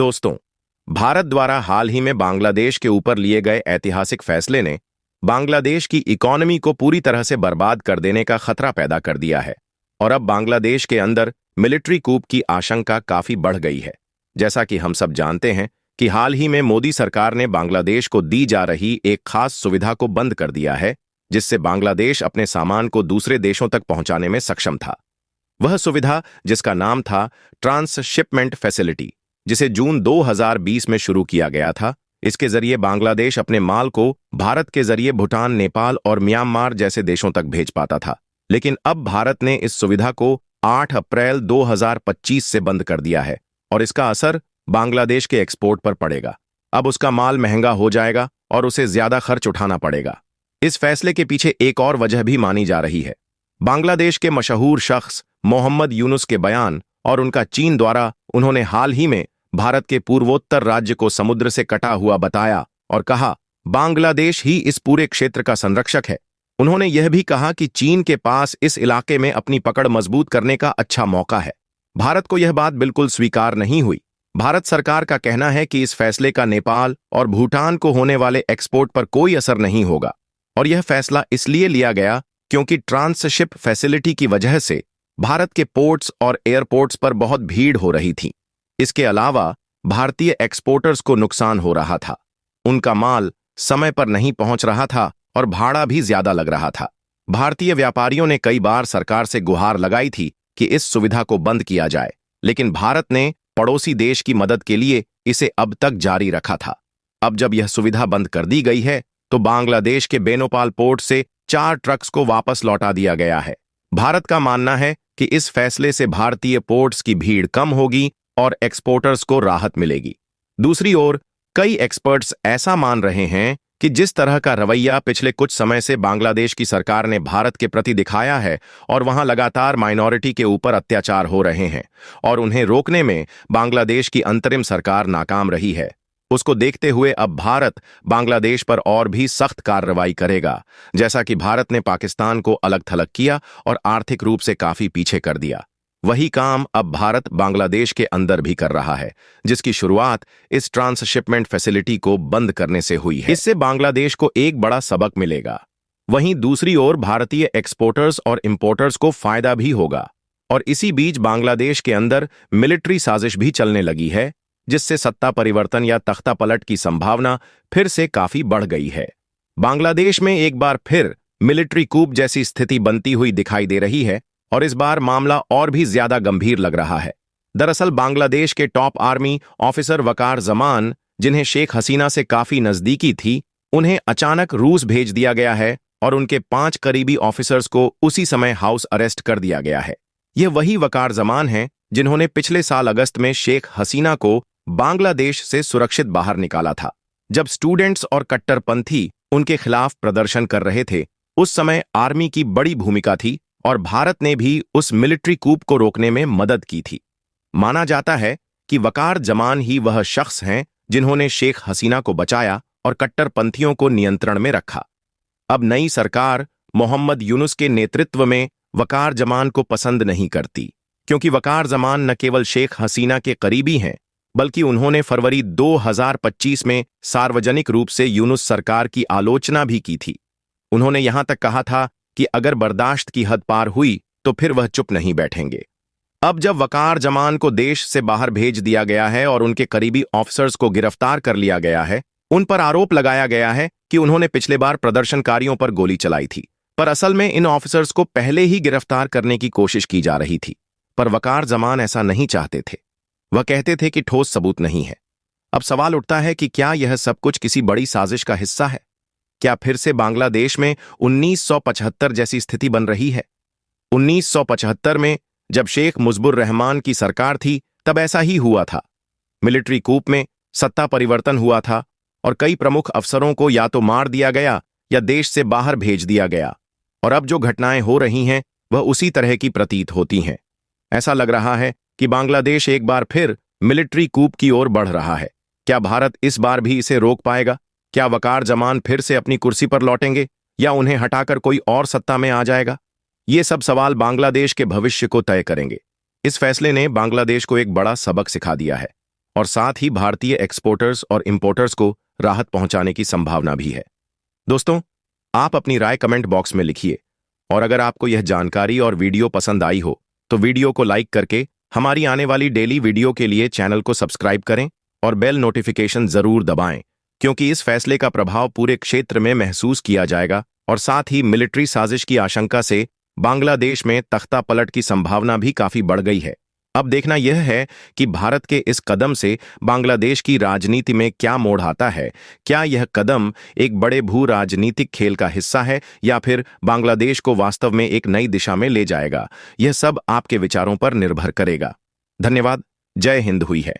दोस्तों, भारत द्वारा हाल ही में बांग्लादेश के ऊपर लिए गए ऐतिहासिक फैसले ने बांग्लादेश की इकोनॉमी को पूरी तरह से बर्बाद कर देने का खतरा पैदा कर दिया है और अब बांग्लादेश के अंदर मिलिट्री कूप की आशंका काफी बढ़ गई है। जैसा कि हम सब जानते हैं कि हाल ही में मोदी सरकार ने बांग्लादेश को दी जा रही एक खास सुविधा को बंद कर दिया है, जिससे बांग्लादेश अपने सामान को दूसरे देशों तक पहुंचाने में सक्षम था। वह सुविधा, जिसका नाम था ट्रांसशिपमेंट फैसिलिटी, जिसे जून 2020 में शुरू किया गया था। इसके जरिए बांग्लादेश अपने माल को भारत के जरिए भूटान, नेपाल और म्यांमार जैसे देशों तक भेज पाता था। लेकिन अब भारत ने इस सुविधा को 8 अप्रैल 2025 से बंद कर दिया है और इसका असर बांग्लादेश के एक्सपोर्ट पर पड़ेगा। अब उसका माल महंगा हो जाएगा और उसे ज्यादा खर्च उठाना पड़ेगा। इस फैसले के पीछे एक और वजह भी मानी जा रही है। बांग्लादेश के मशहूर शख्स मोहम्मद यूनुस के बयान और उनका चीन द्वारा उन्होंने हाल ही में भारत के पूर्वोत्तर राज्य को समुद्र से कटा हुआ बताया और कहा, बांग्लादेश ही इस पूरे क्षेत्र का संरक्षक है। उन्होंने यह भी कहा कि चीन के पास इस इलाके में अपनी पकड़ मजबूत करने का अच्छा मौका है। भारत को यह बात बिल्कुल स्वीकार नहीं हुई। भारत सरकार का कहना है कि इस फैसले का नेपाल और भूटान को होने वाले एक्सपोर्ट पर कोई असर नहीं होगा और यह फैसला इसलिए लिया गया क्योंकि ट्रांसशिप फैसिलिटी की वजह से भारत के पोर्ट्स और एयरपोर्ट्स पर बहुत भीड़ हो रही थी। इसके अलावा भारतीय एक्सपोर्टर्स को नुकसान हो रहा था। उनका माल समय पर नहीं पहुंच रहा था और भाड़ा भी ज्यादा लग रहा था। भारतीय व्यापारियों ने कई बार सरकार से गुहार लगाई थी कि इस सुविधा को बंद किया जाए, लेकिन भारत ने पड़ोसी देश की मदद के लिए इसे अब तक जारी रखा था। अब जब यह सुविधा बंद कर दी गई है तो बांग्लादेश के बेनोपाल पोर्ट से 4 ट्रक्स को वापस लौटा दिया गया है। भारत का मानना है कि इस फैसले से भारतीय पोर्ट्स की भीड़ कम होगी और एक्सपोर्टर्स को राहत मिलेगी। दूसरी ओर कई एक्सपर्ट्स ऐसा मान रहे हैं कि जिस तरह का रवैया पिछले कुछ समय से बांग्लादेश की सरकार ने भारत के प्रति दिखाया है और वहां लगातार माइनॉरिटी के ऊपर अत्याचार हो रहे हैं और उन्हें रोकने में बांग्लादेश की अंतरिम सरकार नाकाम रही है, उसको देखते हुए अब भारत बांग्लादेश पर और भी सख्त कार्रवाई करेगा, जैसा कि भारत ने पाकिस्तान को अलग थलग किया और आर्थिक रूप से काफी पीछे कर दिया। वही काम अब भारत बांग्लादेश के अंदर भी कर रहा है, जिसकी शुरुआत इस ट्रांसशिपमेंट फैसिलिटी को बंद करने से हुई है। इससे बांग्लादेश को एक बड़ा सबक मिलेगा। वहीं दूसरी ओर भारतीय एक्सपोर्टर्स और इंपोर्टर्स को फायदा भी होगा और इसी बीच बांग्लादेश के अंदर मिलिट्री साजिश भी चलने लगी है, जिससे सत्ता परिवर्तन या तख्ता पलट की संभावना फिर से काफी बढ़ गई है। बांग्लादेश में एक बार फिर मिलिट्री कूप जैसी स्थिति बनती हुई दिखाई दे रही है और इस बार मामला और भी ज्यादा गंभीर लग रहा है। दरअसल बांग्लादेश के टॉप आर्मी ऑफिसर वकार जमान, जिन्हें शेख हसीना से काफी नजदीकी थी, उन्हें अचानक रूस भेज दिया गया है और उनके 5 करीबी ऑफिसर्स को उसी समय हाउस अरेस्ट कर दिया गया है। यह वही वकार जमान हैं जिन्होंने पिछले साल अगस्त में शेख हसीना को बांग्लादेश से सुरक्षित बाहर निकाला था। जब स्टूडेंट्स और कट्टरपंथी उनके खिलाफ प्रदर्शन कर रहे थे, उस समय आर्मी की बड़ी भूमिका थी और भारत ने भी उस मिलिट्री कूप को रोकने में मदद की थी। माना जाता है कि वकार जमान ही वह शख्स हैं जिन्होंने शेख हसीना को बचाया और कट्टरपंथियों को नियंत्रण में रखा। अब नई सरकार मोहम्मद यूनुस के नेतृत्व में वकार जमान को पसंद नहीं करती, क्योंकि वकार जमान न केवल शेख हसीना के करीबी हैं, बल्कि उन्होंने फरवरी 2025 में सार्वजनिक रूप से यूनुस सरकार की आलोचना भी की थी। उन्होंने यहां तक कहा था कि अगर बर्दाश्त की हद पार हुई तो फिर वह चुप नहीं बैठेंगे। अब जब वकार जमान को देश से बाहर भेज दिया गया है और उनके करीबी ऑफिसर्स को गिरफ्तार कर लिया गया है, उन पर आरोप लगाया गया है कि उन्होंने पिछले बार प्रदर्शनकारियों पर गोली चलाई थी, पर असल में इन ऑफिसर्स को पहले ही गिरफ्तार करने की कोशिश की जा रही थी। पर वकार जमान ऐसा नहीं चाहते थे। वह कहते थे कि ठोस सबूत नहीं है। अब सवाल उठता है कि क्या यह सब कुछ किसी बड़ी साजिश का हिस्सा है? क्या फिर से बांग्लादेश में 1975 जैसी स्थिति बन रही है? 1975 में जब शेख मुजिबुर रहमान की सरकार थी, तब ऐसा ही हुआ था। मिलिट्री कूप में सत्ता परिवर्तन हुआ था और कई प्रमुख अफसरों को या तो मार दिया गया या देश से बाहर भेज दिया गया। और अब जो घटनाएं हो रही हैं वह उसी तरह की प्रतीत होती हैं। ऐसा लग रहा है कि बांग्लादेश एक बार फिर मिलिट्री कूप की ओर बढ़ रहा है। क्या भारत इस बार भी इसे रोक पाएगा? क्या वकार जमान फिर से अपनी कुर्सी पर लौटेंगे या उन्हें हटाकर कोई और सत्ता में आ जाएगा? ये सब सवाल बांग्लादेश के भविष्य को तय करेंगे। इस फैसले ने बांग्लादेश को एक बड़ा सबक सिखा दिया है। और साथ ही भारतीय एक्सपोर्टर्स और इंपोर्टर्स को राहत पहुंचाने की संभावना भी है। दोस्तों, आप अपनी राय कमेंट बॉक्स में लिखिए और अगर आपको यह जानकारी और वीडियो पसंद आई हो तो वीडियो को लाइक करके हमारी आने वाली डेली वीडियो के लिए चैनल को सब्सक्राइब करें और बेल नोटिफिकेशन जरूर दबाएं, क्योंकि इस फैसले का प्रभाव पूरे क्षेत्र में महसूस किया जाएगा और साथ ही मिलिट्री साजिश की आशंका से बांग्लादेश में तख्ता पलट की संभावना भी काफी बढ़ गई है। अब देखना यह है कि भारत के इस कदम से बांग्लादेश की राजनीति में क्या मोड़ आता है। क्या यह कदम एक बड़े भू राजनीतिक खेल का हिस्सा है या फिर बांग्लादेश को वास्तव में एक नई दिशा में ले जाएगा? यह सब आपके विचारों पर निर्भर करेगा। धन्यवाद। जय हिंद हुई है।